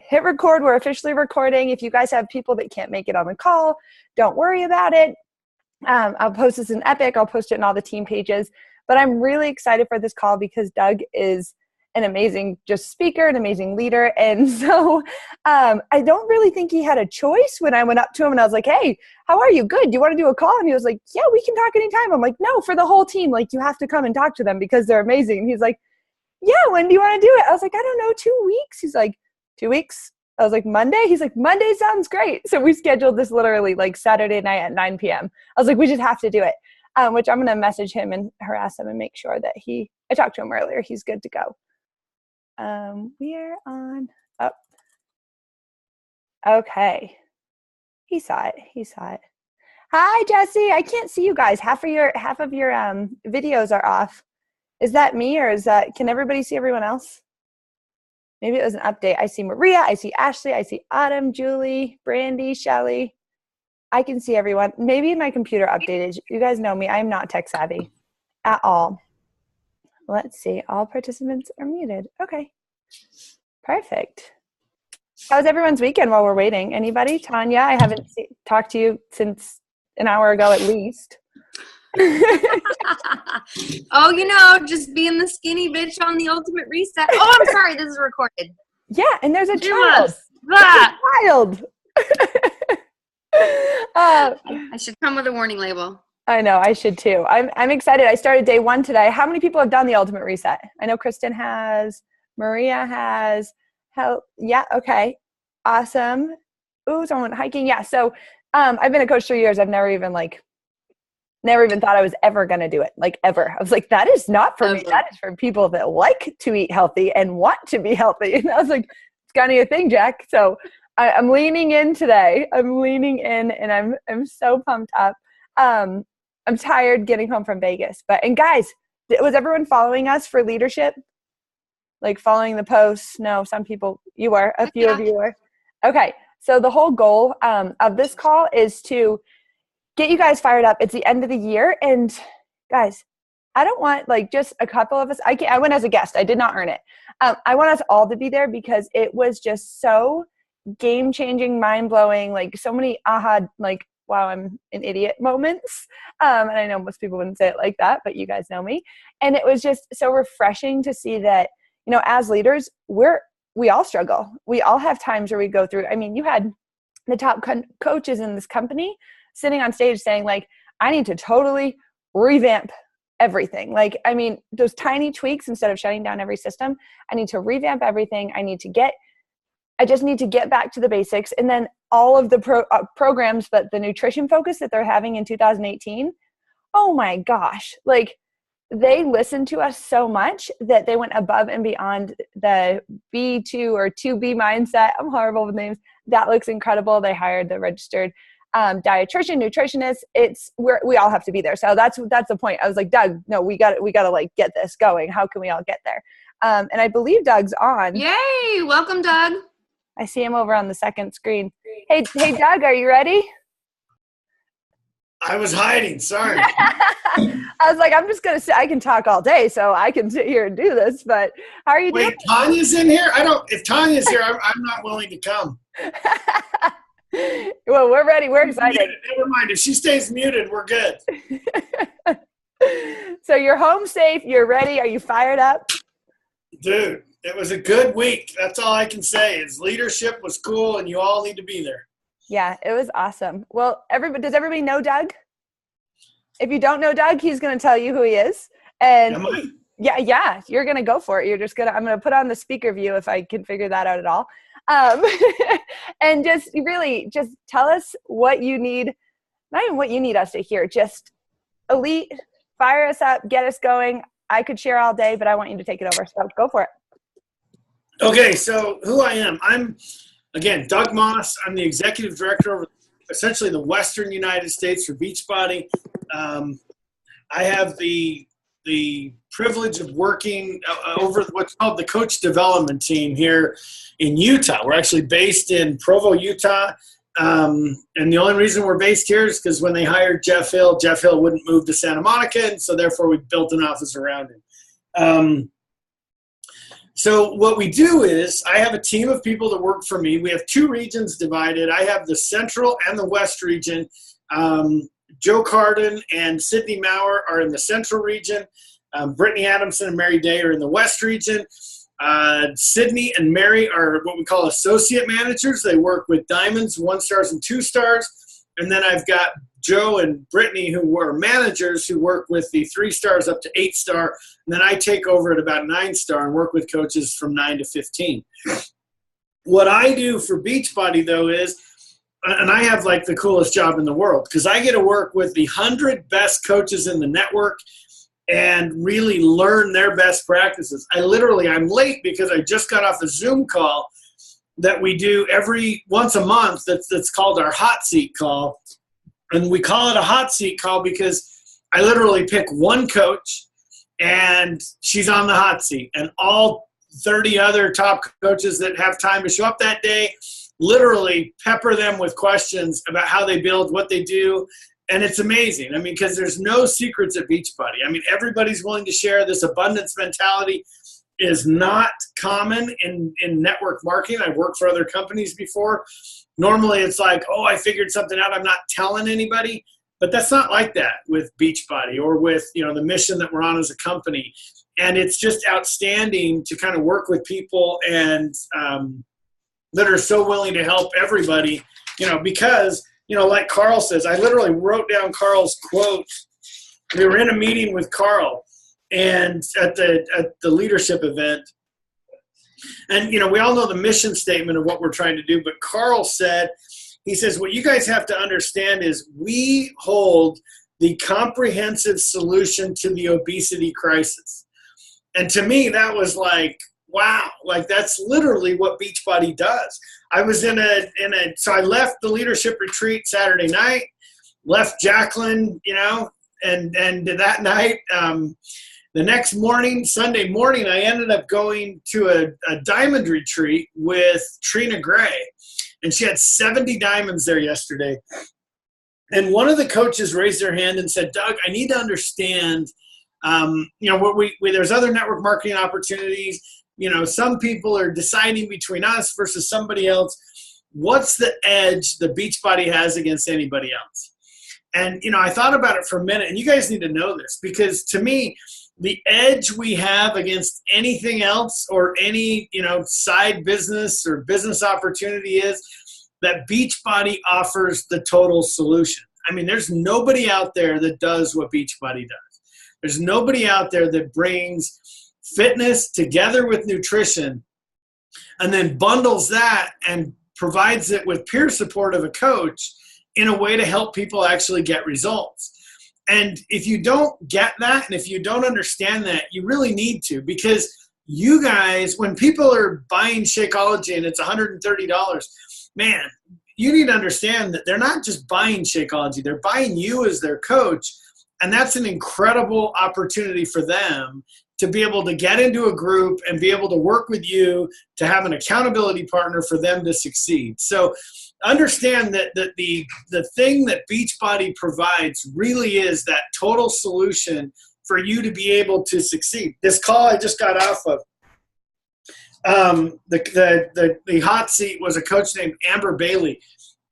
hit record. We're officially recording. If you guys have people that can't make it on the call, don't worry about it. I'll post this in Epic. I'll post it in all the team pages. But I'm really excited for this call because Doug is an amazing just speaker, an amazing leader. And so I don't really think he had a choice when I went up to him and I was like, hey, how are you? Good. Do you want to do a call? And he was like, yeah, we can talk anytime. I'm like, no, for the whole team. Like, you have to come and talk to them because they're amazing. And he's like, yeah, when do you want to do it? I was like, I don't know, 2 weeks. He's like, 2 weeks? I was like, Monday? He's like, Monday sounds great. So we scheduled this literally like Saturday night at 9 p.m. I was like, we just have to do it, which I'm going to message him and harass him and make sure that I talked to him earlier. He's good to go. We're on up. Okay. He saw it. Hi, Jesse. I can't see you guys. Half of your videos are off. Is that me or can everybody see everyone else? Maybe it was an update. I see Maria. I see Ashley. I see Autumn, Julie, Brandy, Shelly. I can see everyone. Maybe my computer updated. You guys know me. I'm not tech savvy at all. Let's see. All participants are muted. Okay. Perfect. How was everyone's weekend while we're waiting? Anybody? Tanya, I haven't talked to you since an hour ago at least. Oh, just being the skinny bitch on the ultimate reset. Oh, I'm sorry. This is recorded. Yeah, and there's a child. I should come with a warning label. I know, I should too. I'm excited. I started day 1 today. How many people have done the ultimate reset? I know Kristen has, Maria has. Yeah, okay. Awesome. Ooh, someone went hiking. Yeah, so I've been a coach 3 years. I've never even thought I was ever going to do it, like ever. I was like, that is not for me. That is for people that like to eat healthy and want to be healthy. And I was like, it's kind of your thing, Jack. So I'm leaning in today. I'm leaning in and I'm so pumped up. I'm tired getting home from Vegas. And guys, was everyone following us for leadership? Like following the posts? No, some people, you were. A few of you were. Okay. So the whole goal of this call is to get you guys fired up. It's the end of the year. And guys, I don't want like just a couple of us. I went as a guest. I did not earn it. I want us all to be there because it was just so game-changing, mind-blowing, like so many aha, like, wow, I'm an idiot moments. And I know most people wouldn't say it like that, but you guys know me. And it was just so refreshing to see that, as leaders, we all struggle. We all have times where we go through. I mean, you had the top coaches in this company sitting on stage saying like, I need to totally revamp everything. Like, I mean, those tiny tweaks instead of shutting down every system, I need to revamp everything. I just need to get back to the basics. And then all of the programs, but the nutrition focus that they're having in 2018, oh my gosh, like they listened to us so much that they went above and beyond the B2 or 2B mindset. I'm horrible with names. That looks incredible. They hired the registered dietitian, nutritionist. We all have to be there. So that's the point. I was like, Doug, no, we got to like get this going. How can we all get there? And I believe Doug's on. Yay. Welcome, Doug. I see him over on the second screen. Hey, Doug, are you ready? I was hiding. Sorry. I was like, I'm just going to sit. I can talk all day, so I can sit here and do this. But how are you doing? Wait, Tanya's in here? If Tanya's here, I'm not willing to come. Well, we're ready. We're excited. Never mind. If she stays muted, we're good. So you're home safe. You're ready. Are you fired up? Dude, it was a good week. That's all I can say is leadership was cool, and you all need to be there. Yeah, it was awesome. Well, does everybody know Doug? If you don't know Doug, he's going to tell you who he is. And yeah, you're going to go for it. I'm going to put on the speaker view if I can figure that out at all. And just tell us what you need, not even what you need us to hear, just elite, fire us up, get us going. I could share all day, but I want you to take it over. So go for it. Okay. So who I am, I'm again, Doug Moss. I'm the executive director over essentially the Western United States for Beachbody. I have the privilege of working over what's called the coach development team here in Utah. We're actually based in Provo, Utah. And the only reason we're based here is because when they hired Jeff Hill wouldn't move to Santa Monica, and so therefore we built an office around him. So what we do is I have a team of people that work for me. We have 2 regions divided. I have the Central and the West region. Joe Carden and Sydney Maurer are in the Central region. Brittany Adamson and Mary Day are in the West region. Sydney and Mary are what we call associate managers. They work with diamonds, 1 stars, and 2 stars. And then I've got Joe and Brittany, who were managers, who work with the 3 stars up to 8 star. And then I take over at about 9 star and work with coaches from 9 to 15. What I do for Beachbody, though, is, and I have like the coolest job in the world, because I get to work with the 100 best coaches in the network and really learn their best practices. I'm late because I just got off a Zoom call that we do once a month that's called our hot seat call. And we call it a hot seat call because I literally pick one coach and she's on the hot seat. And all 30 other top coaches that have time to show up that day, literally pepper them with questions about how they build, what they do. And it's amazing. I mean, because there's no secrets at Beachbody. I mean, everybody's willing to share. This abundance mentality is not common in network marketing. I've worked for other companies before. Normally it's like, oh, I figured something out, I'm not telling anybody. But that's not like that with Beachbody or with, the mission that we're on as a company. And it's just outstanding to kind of work with people and that are so willing to help everybody, because, like Carl says, I literally wrote down Carl's quote. We were in a meeting with Carl and at the leadership event. And, we all know the mission statement of what we're trying to do. But Carl said, he says, what you guys have to understand is we hold the comprehensive solution to the obesity crisis. And to me, that was like, wow, like that's literally what Beachbody does. I was so I left the leadership retreat Saturday night, left Jacqueline, and that night, the next morning, Sunday morning, I ended up going to a diamond retreat with Trina Gray. And she had 70 diamonds there yesterday. And one of the coaches raised their hand and said, Doug, I need to understand, there's other network marketing opportunities. Some people are deciding between us versus somebody else. What's the edge the Beachbody has against anybody else? And, I thought about it for a minute, and you guys need to know this, because to me, the edge we have against anything else or any, side business or business opportunity is that Beachbody offers the total solution. I mean, there's nobody out there that does what Beachbody does. There's nobody out there that brings fitness together with nutrition and then bundles that and provides it with peer support of a coach in a way to help people actually get results. And if you don't get that, and if you don't understand that, you really need to, because you guys, when people are buying Shakeology and it's $130, man, you need to understand that they're not just buying Shakeology, they're buying you as their coach. And that's an incredible opportunity for them to be able to get into a group and be able to work with you to have an accountability partner for them to succeed. So understand that the thing that Beachbody provides really is that total solution for you to be able to succeed. This call I just got off of, the hot seat was a coach named Amber Bailey.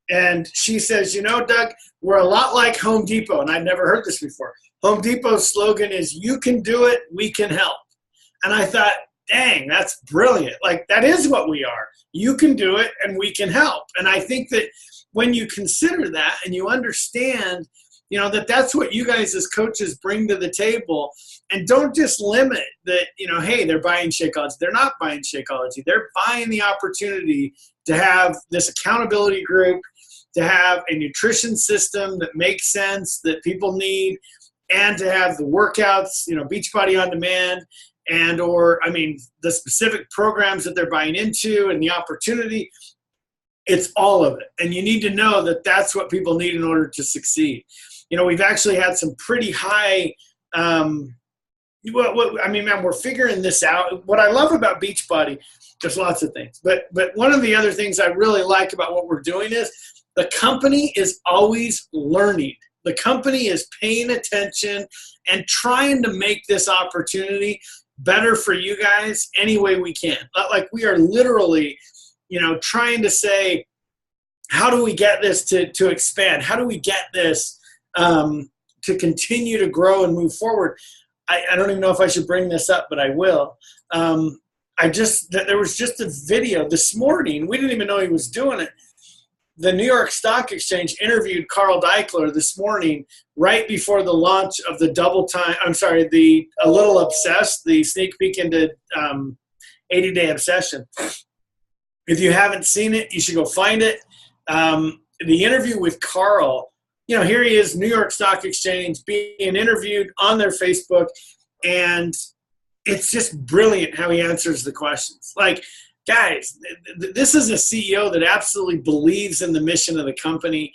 And she says, Doug, we're a lot like Home Depot. And I've never heard this before. Home Depot's slogan is, you can do it, we can help. And I thought, dang, that's brilliant. Like, that is what we are. You can do it and we can help. And I think that when you consider that and you understand, that's what you guys as coaches bring to the table, and don't just limit that, hey, they're buying Shakeology. They're not buying Shakeology. They're buying the opportunity to have this accountability group, to have a nutrition system that makes sense, that people need, and to have the workouts, Beachbody On Demand, the specific programs that they're buying into and the opportunity. It's all of it. And you need to know that that's what people need in order to succeed. We've actually had some pretty high, we're figuring this out. What I love about Beachbody, there's lots of things, but one of the other things I really like about what we're doing is the company is always learning. The company is paying attention and trying to make this opportunity better for you guys any way we can. Like we are literally, trying to say, how do we get this to expand? How do we get this to continue to grow and move forward? I don't even know if I should bring this up, but I will. There was just a video this morning. We didn't even know he was doing it. The New York Stock Exchange interviewed Carl Deichler this morning, right before the launch of the A Little Obsessed, the sneak peek into 80-Day Obsession. If you haven't seen it, you should go find it. The interview with Carl, here he is, New York Stock Exchange, being interviewed on their Facebook, and it's just brilliant how he answers the questions. Like, guys, this is a CEO that absolutely believes in the mission of the company.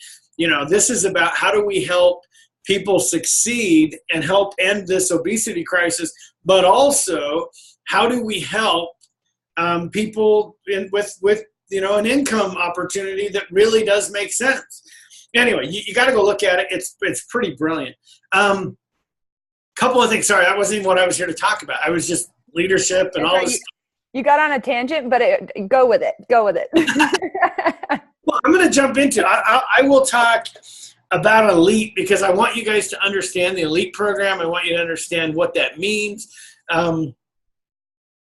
This is about how do we help people succeed and help end this obesity crisis, but also how do we help people with an income opportunity that really does make sense. Anyway, you got to go look at it. It's pretty brilliant. Couple of things. Sorry, that wasn't even what I was here to talk about. I was just leadership and all this stuff. You got on a tangent, but go with it. Go with it. Well, I'm going to jump into it. I will talk about Elite because I want you guys to understand the Elite program. I want you to understand what that means. You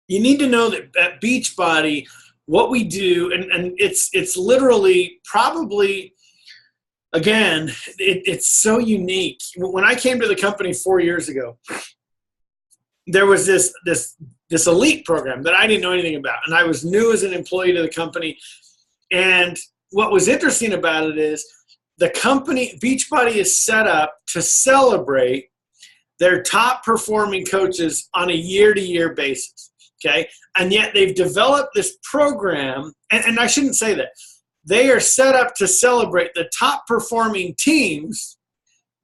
need to know that at Beachbody, what we do, and it's literally probably, again, it's so unique. When I came to the company 4 years ago, there was this Elite program that I didn't know anything about, and I was new as an employee to the company. And what was interesting about it is the company, Beachbody, is set up to celebrate their top performing coaches on a year-to-year basis. Okay, and yet they've developed this program, and I shouldn't say that. They are set up to celebrate the top performing teams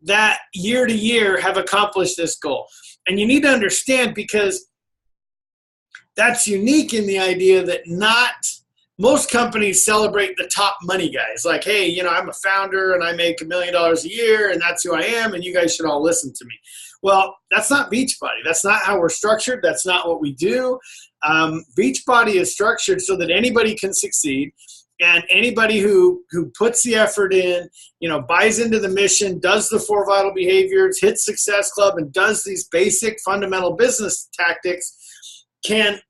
that year to year have accomplished this goal. And you need to understand, because that's unique in the idea that not most companies celebrate the top money guys. Like, hey, I'm a founder and I make $1 million a year and that's who I am and you guys should all listen to me. Well, that's not Beachbody. That's not how we're structured. That's not what we do. Beachbody is structured so that anybody can succeed, and anybody who puts the effort in, buys into the mission, does the 4 vital behaviors, hits Success Club, and does these basic fundamental business tactics can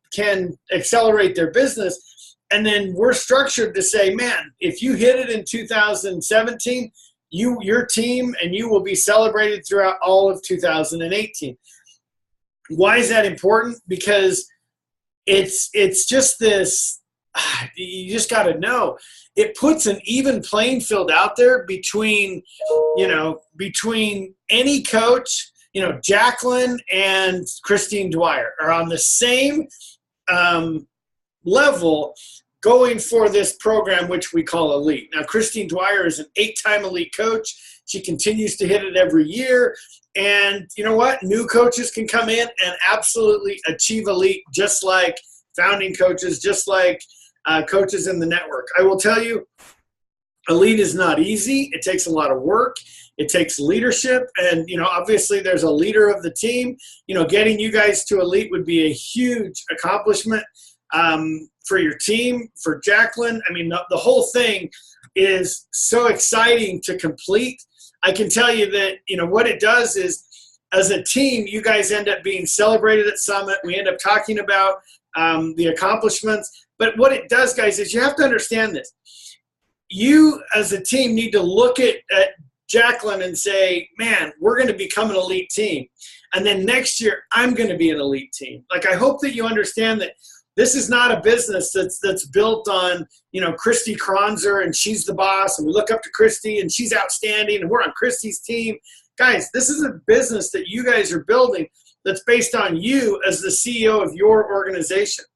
accelerate their business. And then we're structured to say, man, if you hit it in 2017, your team and you will be celebrated throughout all of 2018. Why is that important? Because it's just this, you just got to know, it puts an even playing field out there between any coach. Jacqueline and Christine Dwyer are on the same level going for this program, which we call Elite. Now, Christine Dwyer is an 8-time Elite coach. She continues to hit it every year. And you know what? New coaches can come in and absolutely achieve Elite, just like founding coaches, just like coaches in the network. I will tell you, Elite is not easy. It takes a lot of work. It takes leadership. And, obviously there's a leader of the team. Getting you guys to Elite would be a huge accomplishment for your team, for Jacqueline. I mean, the whole thing is so exciting to complete. I can tell you that, what it does is, as a team, you guys end up being celebrated at Summit. We end up talking about the accomplishments. But what it does, guys, is you have to understand this. You, as a team, need to look at Jacqueline and say, man, we're going to become an Elite team. And then next year, I'm going to be an Elite team. Like, I hope that you understand that this is not a business that's built on, Christy Kronzer and she's the boss and we look up to Christy and she's outstanding and we're on Christy's team. Guys, this is a business that you guys are building that's based on you as the CEO of your organization.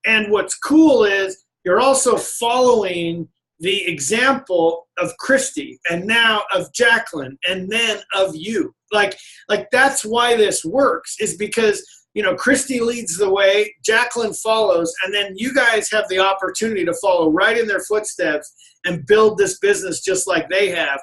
And what's cool is you're also following the example of Christy and now of Jacqueline and then of you. Like that's why this works, is because Christy leads the way, Jacqueline follows, and then you guys have the opportunity to follow right in their footsteps and build this business just like they have.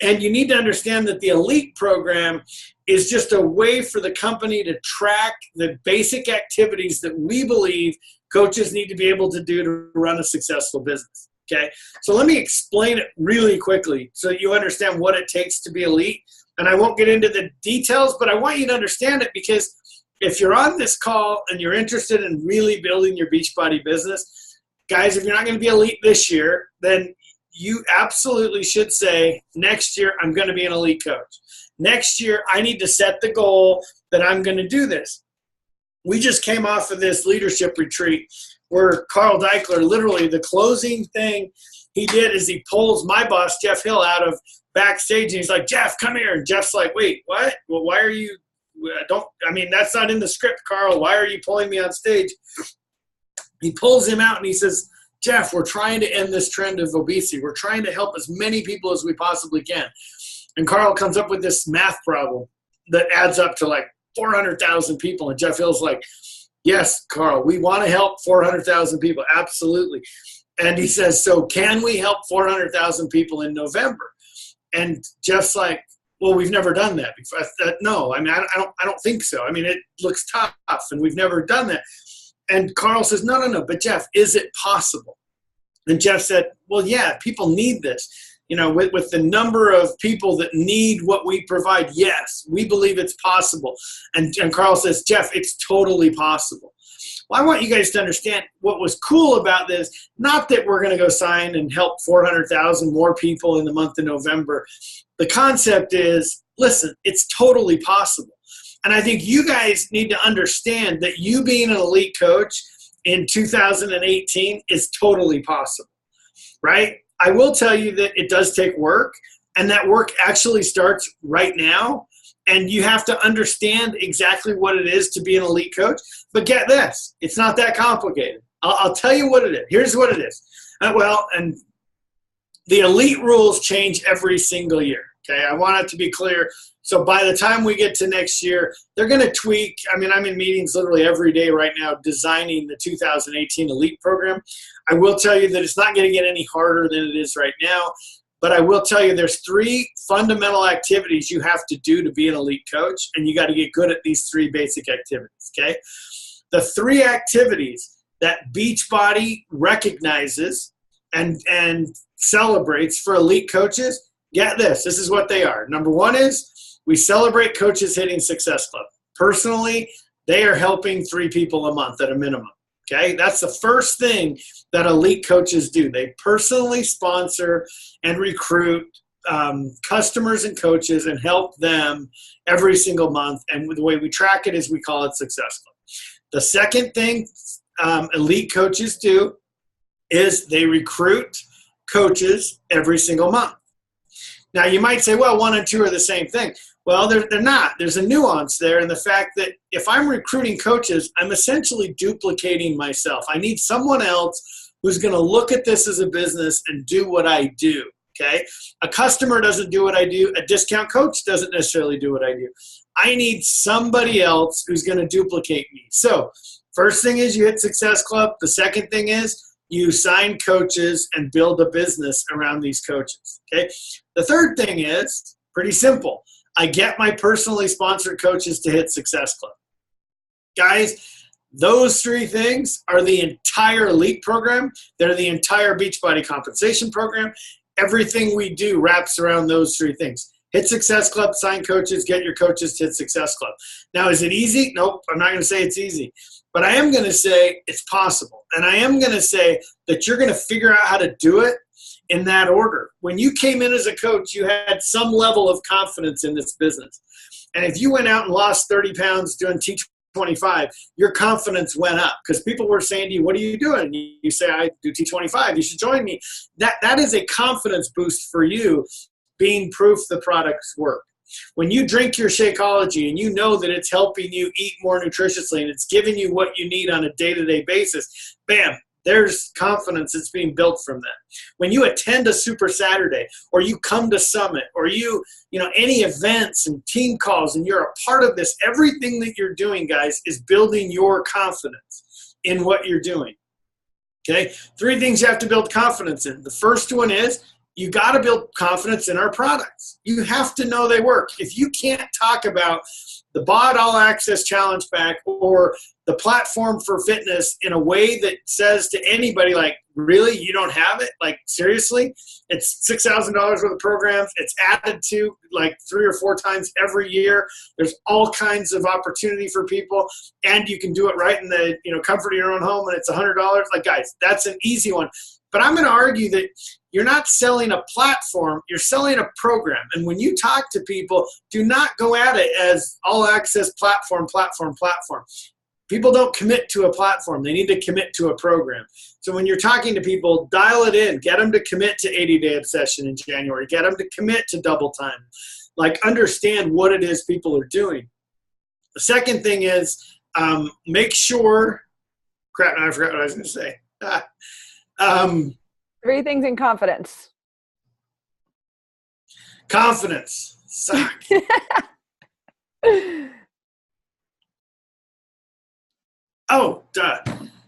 And you need to understand that the elite program is just a way for the company to track the basic activities that we believe coaches need to be able to do to run a successful business. Okay, so let me explain it really quickly so that you understand what it takes to be elite. And I won't get into the details, but I want you to understand it, because if you're on this call and you're interested in really building your Beachbody business, guys, if you're not going to be elite this year, then you absolutely should say, next year, I'm going to be an elite coach. Next year, I need to set the goal that I'm going to do this. We just came off of this leadership retreat where Carl Deichler, literally the closing thing he did is he pulls my boss, Jeff Hill, out of backstage, and he's like, Jeff, come here. And Jeff's like, wait, what? Well, why are you, that's not in the script, Carl. Why are you pulling me on stage? He pulls him out and he says, Jeff, we're trying to end this trend of obesity. We're trying to help as many people as we possibly can. And Carl comes up with this math problem that adds up to like 400,000 people. And Jeff Hill's like, yes, Carl, we want to help 400,000 people. Absolutely. And he says, so can we help 400,000 people in November? And Jeff's like, well, we've never done that before. No, I don't think so. It looks tough and we've never done that. And Carl says, no, but Jeff, is it possible? And Jeff said, well, yeah, people need this. With the number of people that need what we provide, yes, we believe it's possible. And Carl says, Jeff, it's totally possible. Well, I want you guys to understand what was cool about this, not that we're going to go sign and help 400,000 more people in the month of November. The concept is, listen, it's totally possible. And I think you guys need to understand that you being an elite coach in 2018 is totally possible, right? I will tell you that it does take work, and that work actually starts right now. And you have to understand exactly what it is to be an elite coach. But get this, it's not that complicated. I'll tell you what it is. Here's what it is. And the elite rules change every single year. Okay, I want it to be clear. So by the time we get to next year, they're going to tweak. I'm in meetings literally every day right now designing the 2018 Elite program. I will tell you that it's not going to get any harder than it is right now. But I will tell you there's 3 fundamental activities you have to do to be an elite coach, and you got to get good at these 3 basic activities, okay? The 3 activities that Beachbody recognizes and celebrates for elite coaches, get this. This is what they are. Number 1 is we celebrate coaches hitting Success Club. Personally, they are helping 3 people a month at a minimum. Okay, that's the first thing that elite coaches do. They personally sponsor and recruit customers and coaches and help them every single month. And the way we track it is we call it Success Club. The second thing elite coaches do is they recruit coaches every single month. Now, you might say, well, 1 and 2 are the same thing. Well, they're not. There's a nuance there in the fact that if I'm recruiting coaches, I'm essentially duplicating myself. I need someone else who's going to look at this as a business and do what I do, okay? A customer doesn't do what I do. A discount coach doesn't necessarily do what I do. I need somebody else who's going to duplicate me. So first thing is you hit Success Club. The second thing is you sign coaches and build a business around these coaches, okay? The third thing is pretty simple. I get my personally sponsored coaches to hit Success Club. Guys, those 3 things are the entire elite program. They're the entire Beachbody compensation program. Everything we do wraps around those 3 things. Hit Success Club, sign coaches, get your coaches to hit Success Club. Now, is it easy? Nope, I'm not going to say it's easy. But I am going to say it's possible. And I am going to say that you're going to figure out how to do it in that order. When you came in as a coach, you had some level of confidence in this business. And if you went out and lost 30 pounds doing T25, your confidence went up because people were saying to you, what are you doing? You say, I do T25. You should join me. That is a confidence boost for you, being proof the products work. When you drink your Shakeology and you know that it's helping you eat more nutritiously and it's giving you what you need on a day-to-day basis, bam, there's confidence that's being built from that. When you attend a Super Saturday or you come to Summit or you any events and team calls and you're a part of this, everything that you're doing, guys, is building your confidence in what you're doing. Okay? 3 things you have to build confidence in. The first one is you got to build confidence in our products. You have to know they work. If you can't talk about the BOD All Access Challenge Pack or the platform for fitness in a way that says to anybody, like, really, you don't have it? Like, seriously? It's $6,000 worth of programs. It's added to like 3 or 4 times every year. There's all kinds of opportunity for people, and you can do it right in the comfort of your own home, and it's $100. Like, guys, that's an easy one. But I'm going to argue that you're not selling a platform, you're selling a program. And when you talk to people, do not go at it as all access platform. People don't commit to a platform. They need to commit to a program. So when you're talking to people, dial it in. Get them to commit to 80-day obsession in January. Get them to commit to double time. Like, understand what it is people are doing. The second thing is make sure – crap, now I forgot what I was going to say. 3 things in confidence. Confidence. Suck. Oh, duh.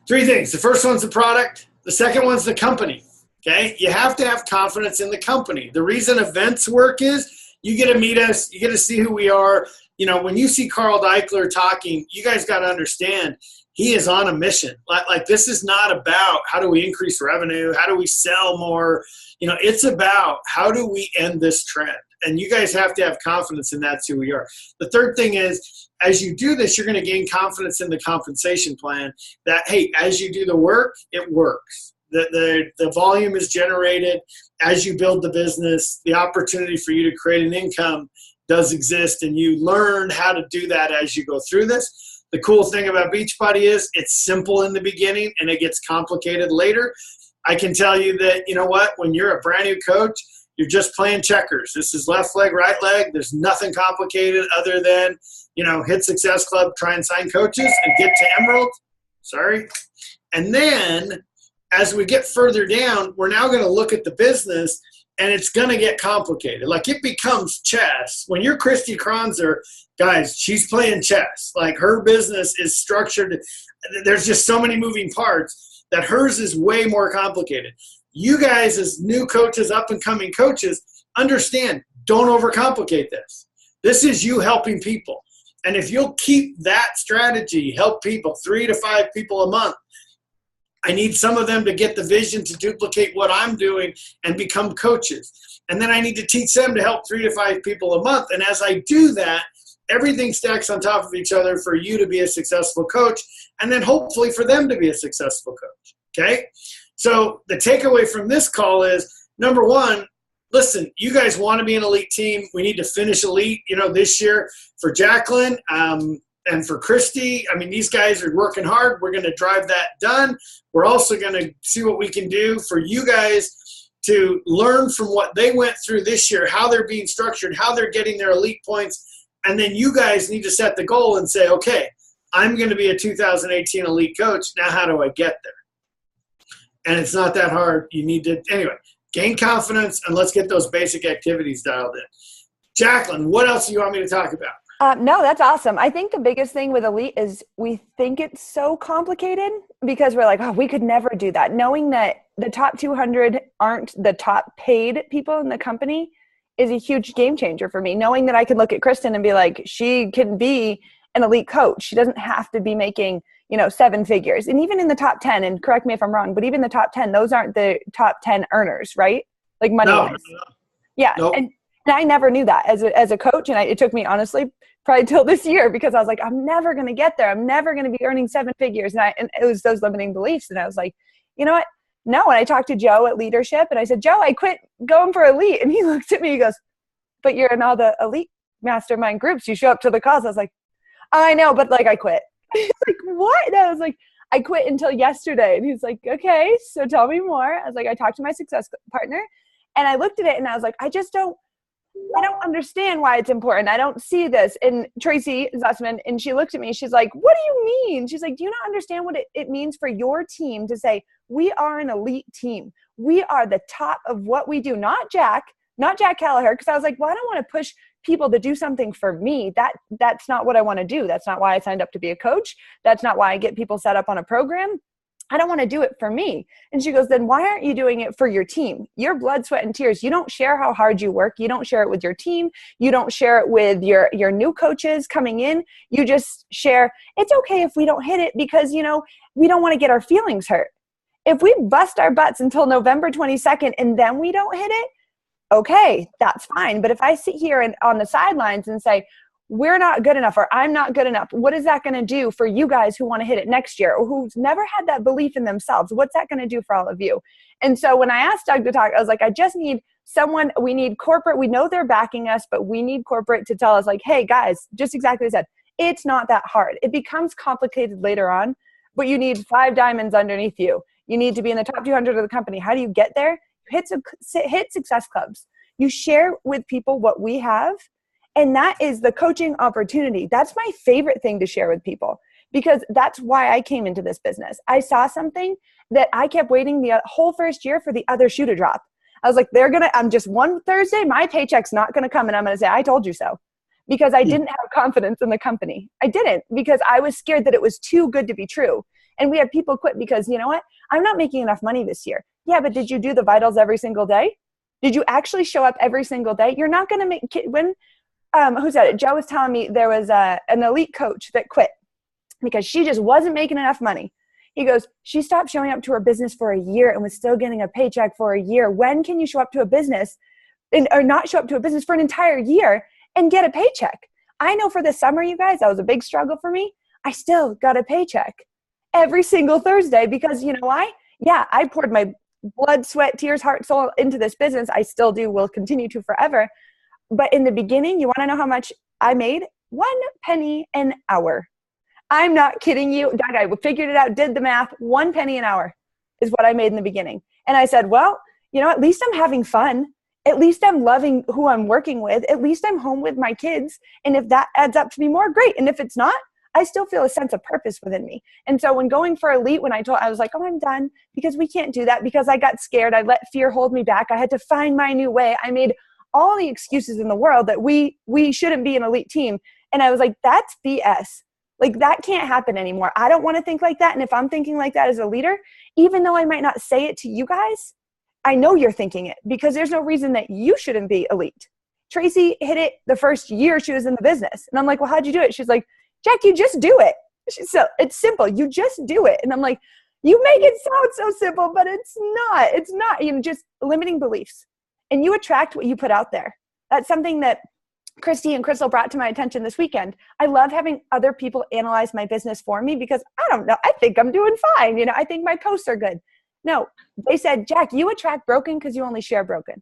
3 things. The first one's the product. The second one's the company. Okay? You have to have confidence in the company. The reason events work is you get to meet us. You get to see who we are. When you see Carl Deichler talking, you guys got to understand he is on a mission. Like, this is not about how do we increase revenue, how do we sell more. It's about how do we end this trend. And you guys have to have confidence in that's who we are. The third thing is, as you do this, you're going to gain confidence in the compensation plan that, hey, as you do the work, it works. The volume is generated as you build the business. The opportunity for you to create an income does exist, and you learn how to do that as you go through this. The cool thing about Beachbody is it's simple in the beginning and it gets complicated later. I can tell you that, when you're a brand new coach, you're just playing checkers. This is left leg, right leg. There's nothing complicated other than, hit Success Club, try and sign coaches and get to Emerald. Sorry. And then as we get further down, we're now going to look at the business, and it's going to get complicated. Like, it becomes chess. When you're Christy Kronzer, guys, she's playing chess. Like, her business is structured. There's just so many moving parts that hers is way more complicated. You guys, as new coaches, up-and-coming coaches, understand, don't overcomplicate this. This is you helping people. And if you'll keep that strategy, help people, 3 to 5 people a month, I need some of them to get the vision to duplicate what I'm doing and become coaches. And then I need to teach them to help 3 to 5 people a month. And as I do that, everything stacks on top of each other for you to be a successful coach, and then hopefully for them to be a successful coach. Okay? So the takeaway from this call is, number 1, listen, you guys want to be an elite team. We need to finish elite, this year for Jacqueline. And for Christy, these guys are working hard. We're going to drive that done. We're also going to see what we can do for you guys to learn from what they went through this year, how they're being structured, how they're getting their elite points. And then you guys need to set the goal and say, okay, I'm going to be a 2018 elite coach. Now, how do I get there? And it's not that hard. You need to, anyway, gain confidence, and let's get those basic activities dialed in. Jacqueline, what else do you want me to talk about? No, that's awesome. I think the biggest thing with elite is we think it's so complicated because we're like, oh, we could never do that. Knowing that the top 200 aren't the top paid people in the company is a huge game changer for me. Knowing that I could look at Kristen and be like, she can be an elite coach. She doesn't have to be making, 7 figures. And even in the top 10, and correct me if I'm wrong, but even the top 10, those aren't the top 10 earners, right? Like money-wise. No. Yeah. Nope. And I never knew that as a coach. And it took me, honestly, probably till this year, because I was like, I'm never going to get there. I'm never going to be earning 7 figures. And it was those limiting beliefs. And I was like, you know what? No. And I talked to Joe at Leadership, and I said, Joe, I quit going for elite. And he looked at me, he goes, but you're in all the elite mastermind groups. You show up to the calls. I was like, I know, but I quit. He's like, what? And I was like, I quit until yesterday. And he's like, okay, so tell me more. I was like, I talked to my success partner, and I looked at it and I was like, I don't understand why it's important. I don't see this. And Tracy Zussman, and she looked at me, she's like, what do you mean? She's like, do you not understand what it means for your team to say, we are an elite team. We are the top of what we do, not Jack Kelleher. Cause I was like, well, I don't want to push people to do something for me. That's not what I want to do. That's not why I signed up to be a coach. That's not why I get people set up on a program. I don't want to do it for me. And she goes, then why aren't you doing it for your team? Your blood, sweat, and tears. You don't share how hard you work. You don't share it with your team. You don't share it with your new coaches coming in. You just share, it's okay if we don't hit it because, we don't want to get our feelings hurt. If we bust our butts until November 22nd and then we don't hit it, okay, that's fine. But if I sit here and on the sidelines and say, we're not good enough or I'm not good enough, what is that going to do for you guys who want to hit it next year or who's never had that belief in themselves? What's that going to do for all of you? And so when I asked Doug to talk, I was like, I just need someone, we need corporate. We know they're backing us, but we need corporate to tell us like, hey guys, just exactly what I said. It's not that hard. It becomes complicated later on, but you need 5 diamonds underneath you. You need to be in the top 200 of the company. How do you get there? Hit success clubs. You share with people what we have. And that is the coaching opportunity. That's my favorite thing to share with people because that's why I came into this business. I saw something that I kept waiting the whole first year for the other shoe to drop. I was like, I'm just one Thursday, my paycheck's not going to come. And I'm going to say, I told you so. Because I didn't have confidence in the company. I didn't because I was scared that it was too good to be true. And we had people quit because you know what? I'm not making enough money this year. Yeah, but did you do the vitals every single day? Did you actually show up every single day? You're not going to make who said it? Joe was telling me there was an elite coach that quit because she just wasn't making enough money. He goes, she stopped showing up to her business for a year and was still getting a paycheck for a year. When can you show up to a business or not show up to a business for an entire year and get a paycheck? I know for the summer, you guys, that was a big struggle for me. I still got a paycheck every single Thursday because you know why? Yeah, I poured my blood, sweat, tears, heart, soul into this business. I still do, will continue to forever. But in the beginning, you want to know how much I made? 1 penny an hour. I'm not kidding you. Doug, I figured it out, did the math. 1 penny an hour is what I made in the beginning. And I said, well, at least I'm having fun. At least I'm loving who I'm working with. At least I'm home with my kids. And if that adds up to be more, great. And if it's not, I still feel a sense of purpose within me. And so when going for elite, I was like, oh, I'm done because we can't do that because I got scared. I let fear hold me back. I had to find my new way. I made all the excuses in the world that we shouldn't be an elite team. And I was like, that's BS. Like that can't happen anymore. I don't want to think like that. And if I'm thinking like that as a leader, even though I might not say it to you guys, I know you're thinking it because there's no reason that you shouldn't be elite. Tracy hit it the first year she was in the business. And I'm like, well, how'd you do it? She's like, Jack, you just do it. So it's simple. You just do it. And I'm like, you make it sound so simple, but it's not. It's not. Just limiting beliefs. And you attract what you put out there. That's something that Christy and Crystal brought to my attention this weekend. I love having other people analyze my business for me because I don't know. I think I'm doing fine. I think my posts are good. No, they said, Jack, you attract broken because you only share broken.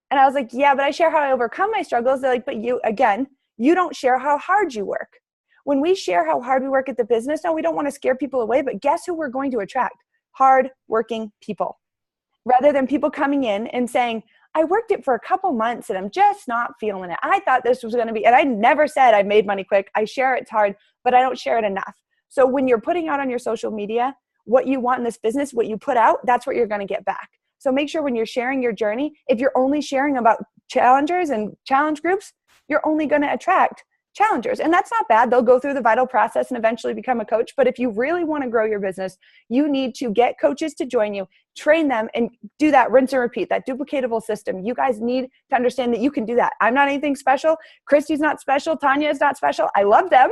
And I was like, yeah, but I share how I overcome my struggles. They're like, but you don't share how hard you work. When we share how hard we work at the business, no, we don't want to scare people away, but guess who we're going to attract? Hard-working people. Rather than people coming in and saying, I worked it for a couple months and I'm just not feeling it. I thought this was going to be, and I never said I made money quick. I share it's hard, but I don't share it enough. So when you're putting out on your social media, what you want in this business, what you put out, that's what you're going to get back. So make sure when you're sharing your journey, if you're only sharing about challengers and challenge groups, you're only going to attract challengers. And that's not bad. They'll go through the vital process and eventually become a coach. But if you really want to grow your business, you need to get coaches to join you, train them, and do that rinse and repeat, that duplicatable system. You guys need to understand that you can do that. I'm not anything special. Christy's not special. Tanya is not special. I love them.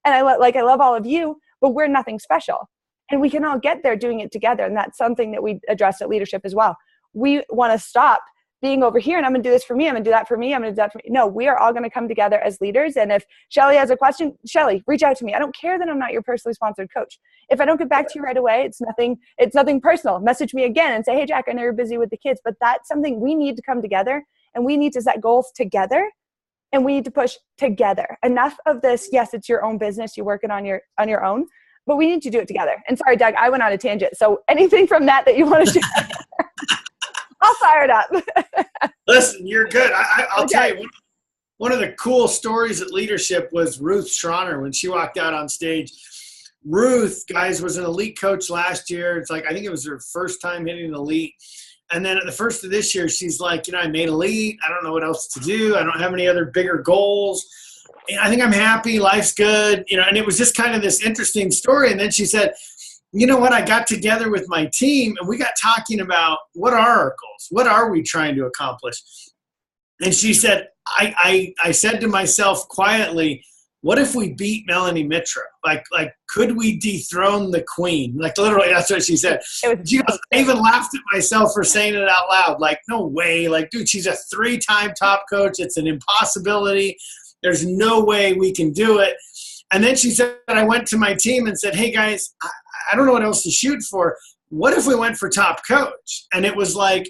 And I love all of you, but we're nothing special. And we can all get there doing it together. And that's something that we address at leadership as well. We want to stop being over here and I'm going to do this for me. I'm going to do that for me. I'm going to do that for me. No, we are all going to come together as leaders. And if Shelly has a question, Shelly, reach out to me. I don't care that I'm not your personally sponsored coach. If I don't get back to you right away, it's nothing personal. Message me again and say, hey, Jack, I know you're busy with the kids, but that's something we need to come together and we need to set goals together and we need to push together. Enough of this. Yes, it's your own business. You're working on your own, but we need to do it together. And sorry, Doug, I went on a tangent. So anything from that you want to share? I'll fire it up. Listen, you're good. I'll Okay. tell you, one of the cool stories at leadership was Ruth Schroner when she walked out on stage. Ruth, guys, was an elite coach last year. It's like, I think it was her first time hitting elite. And then at the first of this year, she's like, I made elite. I don't know what else to do. I don't have any other bigger goals. And I think I'm happy. Life's good. And it was just kind of this interesting story. And then she said, you know what? I got together with my team and we got talking about what are our goals? What are we trying to accomplish? And she said, I said to myself quietly, what if we beat Melanie Mitra? Like, could we dethrone the queen? Like, literally, that's what she said. She goes, I even laughed at myself for saying it out loud. Like, no way. Like, dude, she's a 3-time top coach. It's an impossibility. There's no way we can do it. And then she said, I went to my team and said, hey, guys, I don't know what else to shoot for. What if we went for top coach? And it was like,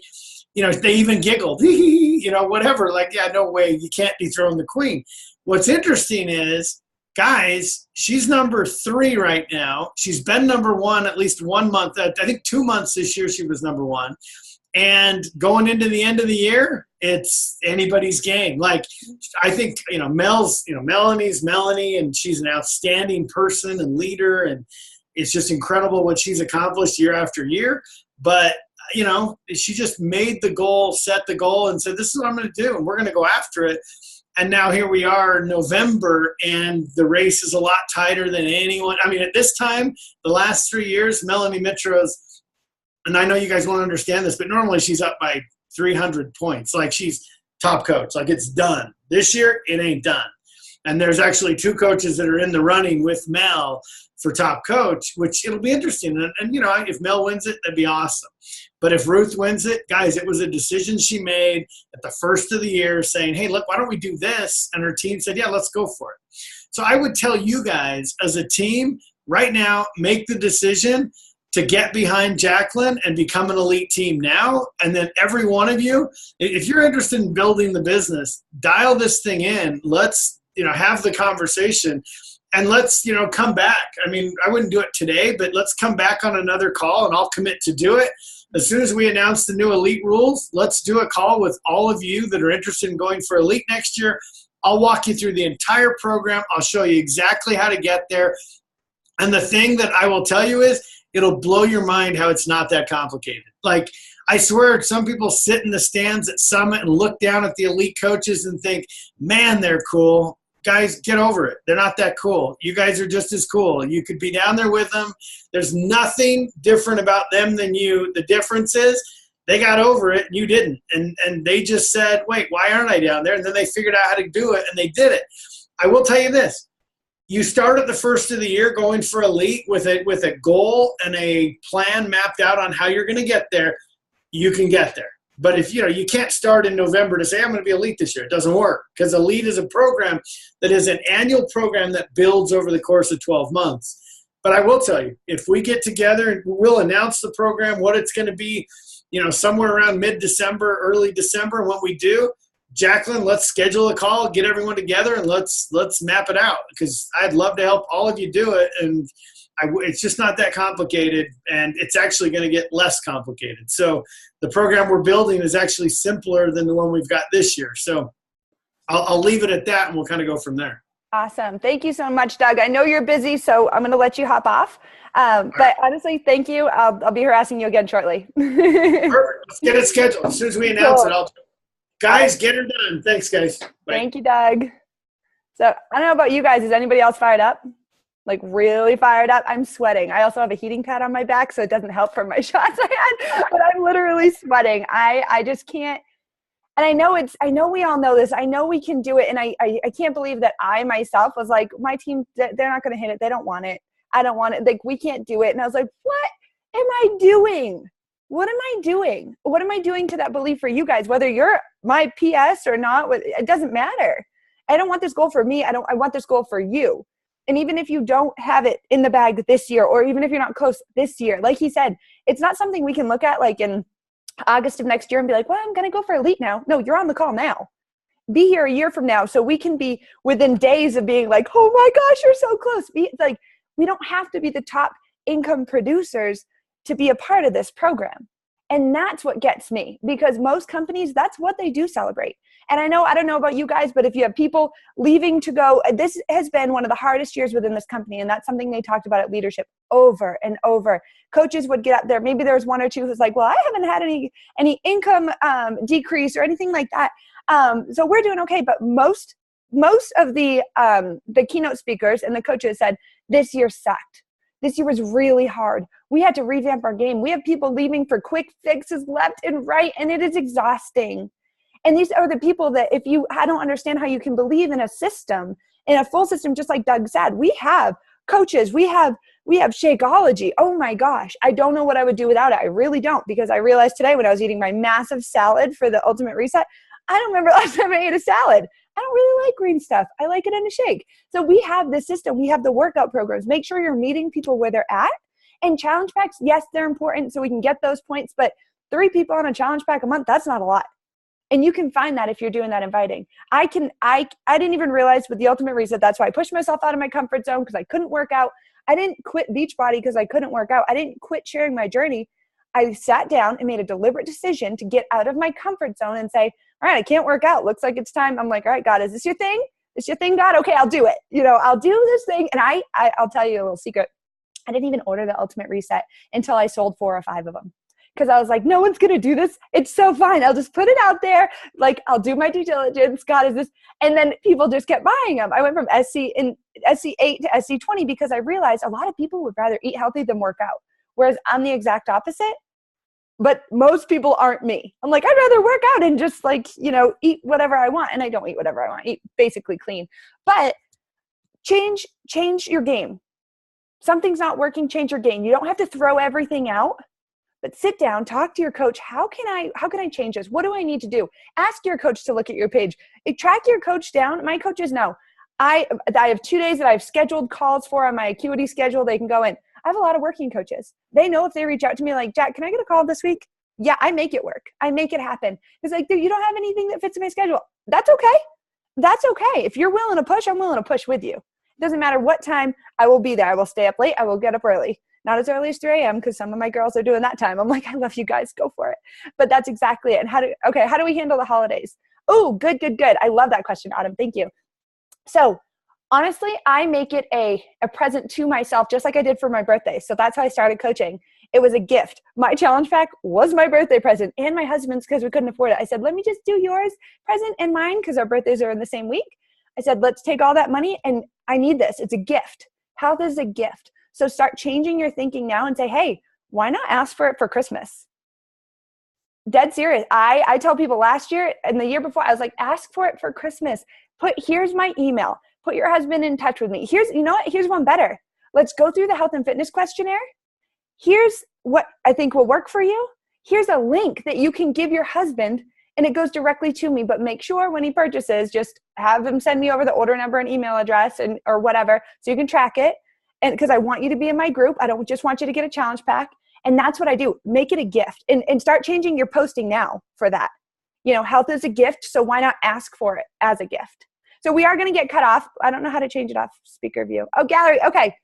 you know, they even giggled, you know, whatever. Like, yeah, no way. You can't dethrone the queen. What's interesting is, guys, she's number 3 right now. She's been number 1 at least 1 month. I think 2 months this year she was number 1. And going into the end of the year, it's anybody's game. Like, I think, you know, Melanie's Melanie, and she's an outstanding person and leader, and it's just incredible what she's accomplished year after year. But, you know, she just made the goal, set the goal, and said, this is what I'm going to do, and we're going to go after it. And now here we are in November, and the race is a lot tighter than anyone. I mean, at this time, the last 3 years, Melanie Mitra's, and I know you guys won't understand this, but normally she's up by 300 points. Like, she's top coach. Like, it's done. This year, it ain't done. And there's actually 2 coaches that are in the running with Mel for top coach, which it'll be interesting. And, you know, if Mel wins it, that'd be awesome. But if Ruth wins it, guys, it was a decision she made at the first of the year saying, hey, look, why don't we do this? And her team said, yeah, let's go for it. So I would tell you guys as a team right now, make the decision to get behind Jacqueline and become an elite team now. And then every one of you, if you're interested in building the business, dial this thing in. Let's, you know, have the conversation. And let's, you know, come back. I mean, I wouldn't do it today, but let's come back on another call, and I'll commit to do it. As soon as we announce the new elite rules, let's do a call with all of you that are interested in going for elite next year. I'll walk you through the entire program. I'll show you exactly how to get there. And the thing that I will tell you is, it'll blow your mind how it's not that complicated. Like, I swear, some people sit in the stands at Summit and look down at the elite coaches and think, man, they're cool. Guys, get over it. They're not that cool. You guys are just as cool. You could be down there with them. There's nothing different about them than you. The difference is they got over it and you didn't. And they just said, wait, why aren't I down there? And then they figured out how to do it, and they did it. I will tell you this. You start at the first of the year going for elite with a goal and a plan mapped out on how you're going to get there, you can get there. But if, you know, you can't start in November to say, I'm going to be elite this year. It doesn't work, because elite is a program that is an annual program that builds over the course of 12 months. But I will tell you, if we get together and we'll announce the program, what it's going to be, you know, somewhere around mid-December, early December. And when we do, Jacqueline, let's schedule a call, get everyone together, and let's map it out, because I'd love to help all of you do it. And it's just not that complicated, and it's actually going to get less complicated. So the program we're building is actually simpler than the one we've got this year. So I'll leave it at that, and we'll kind of go from there. Awesome. Thank you so much, Doug. I know you're busy, so I'm going to let you hop off. But honestly, thank you. I'll be harassing you again shortly. Perfect. Let's get it scheduled. As soon as we announce it, guys, get her done. Thanks, guys. Bye. Thank you, Doug. So I don't know about you guys. Is anybody else fired up? Like, really fired up? I'm sweating. I also have a heating pad on my back, so it doesn't help from my shots I had, but I'm literally sweating. I just can't. And I know we all know this. I know we can do it. And I can't believe that I myself was like, my team, they're not going to hit it. They don't want it. I don't want it. Like, we can't do it. And I was like, what am I doing? What am I doing? What am I doing to that belief for you guys? Whether you're my PS or not, it doesn't matter. I don't want this goal for me. I want this goal for you. And even if you don't have it in the bag this year, or even if you're not close this year, like he said, it's not something we can look at like in August of next year and be like, well, I'm going to go for elite now. No, you're on the call now. Be here a year from now, so we can be within days of being like, oh my gosh, you're so close. Like, we don't have to be the top income producers to be a part of this program. And that's what gets me, because most companies, that's what they do celebrate. And I don't know about you guys, but if you have people leaving to go, this has been one of the hardest years within this company. And that's something they talked about at leadership over and over. Coaches would get up there. Maybe there was one or two who's like, well, I haven't had any income decrease or anything like that. So we're doing okay. But most of the keynote speakers and the coaches said, this year sucked. This year was really hard. We had to revamp our game. We have people leaving for quick fixes left and right, and it is exhausting. And these are the people that I don't understand how you can believe in a system, in a full system, just like Doug said. We have coaches. We have Shakeology. Oh my gosh. I don't know what I would do without it. I really don't, because I realized today when I was eating my massive salad for the Ultimate Reset, I don't remember last time I ate a salad. I don't really like green stuff. I like it in a shake. So we have the system. We have the workout programs. Make sure you're meeting people where they're at. And challenge packs, yes, they're important so we can get those points, but 3 people on a challenge pack a month, that's not a lot. And you can find that if you're doing that inviting. I didn't even realize with the Ultimate Reset, that's why I pushed myself out of my comfort zone, because I couldn't work out. I didn't quit Beachbody because I couldn't work out. I didn't quit sharing my journey. I sat down and made a deliberate decision to get out of my comfort zone and say, all right, I can't work out. Looks like it's time. I'm like, all right, God, is this your thing? Is your thing, God? Okay, I'll do it. I'll do this thing. And I'll tell you a little secret. I didn't even order the Ultimate Reset until I sold 4 or 5 of them. Because I was like, no one's going to do this. It's so fine. I'll just put it out there. Like, I'll do my due diligence. God, is this? And then people just kept buying them. I went from SC8 to SC20 because I realized a lot of people would rather eat healthy than work out. Whereas I'm the exact opposite. But most people aren't me. I'm like, I'd rather work out and just eat whatever I want. And I don't eat whatever I want. I eat basically clean. But change your game. Something's not working, change your game. You don't have to throw everything out. But sit down, talk to your coach. How can I change this? What do I need to do? Ask your coach to look at your page. Track your coach down. My coaches know. I have 2 days that I've scheduled calls for on my Acuity schedule. They can go in. I have a lot of working coaches. They know if they reach out to me like, Jack, can I get a call this week? Yeah, I make it work. I make it happen. It's like, dude, you don't have anything that fits in my schedule. That's okay. That's okay. If you're willing to push, I'm willing to push with you. It doesn't matter what time, I will be there. I will stay up late. I will get up early. Not as early as 3 a.m. because some of my girls are doing that time. I'm like, I love you guys. Go for it. But that's exactly it. And how do we handle the holidays? Oh, good. I love that question, Autumn. Thank you. So honestly, I make it a present to myself, just like I did for my birthday. So that's how I started coaching. It was a gift. My challenge pack was my birthday present and my husband's because we couldn't afford it. I said, let me just do yours present and mine because our birthdays are in the same week. I said, let's take all that money and I need this. It's a gift. Health is a gift. So start changing your thinking now and say, hey, why not ask for it for Christmas? Dead serious. I tell people last year and the year before, I was like, ask for it for Christmas. Here's my email. Put your husband in touch with me. Here's one better. Let's go through the health and fitness questionnaire. Here's what I think will work for you. Here's a link that you can give your husband and it goes directly to me, but make sure when he purchases, just have him send me over the order number and email address or whatever so you can track it. And because I want you to be in my group, I don't just want you to get a challenge pack. And that's what I do. Make it a gift and start changing your posting now for that. Health is a gift, so why not ask for it as a gift? So we are going to get cut off. I don't know how to change it off speaker view. Oh, gallery. Okay.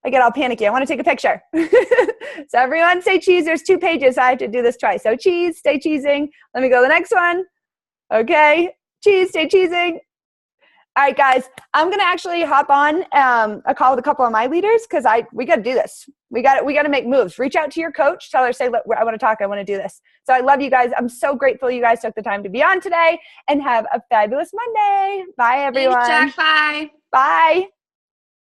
I get all panicky. I want to take a picture. So everyone say cheese. There's 2 pages. So I have to do this twice. So cheese, stay cheesing. Let me go to the next one. Okay. Cheese, stay cheesing. All right, guys, I'm going to actually hop on a call with a couple of my leaders because we got to do this. We got to make moves. Reach out to your coach. Tell her, say, look, I want to talk. I want to do this. So I love you guys. I'm so grateful you guys took the time to be on today and have a fabulous Monday. Bye, everyone. Thanks, Jack. Bye. Bye.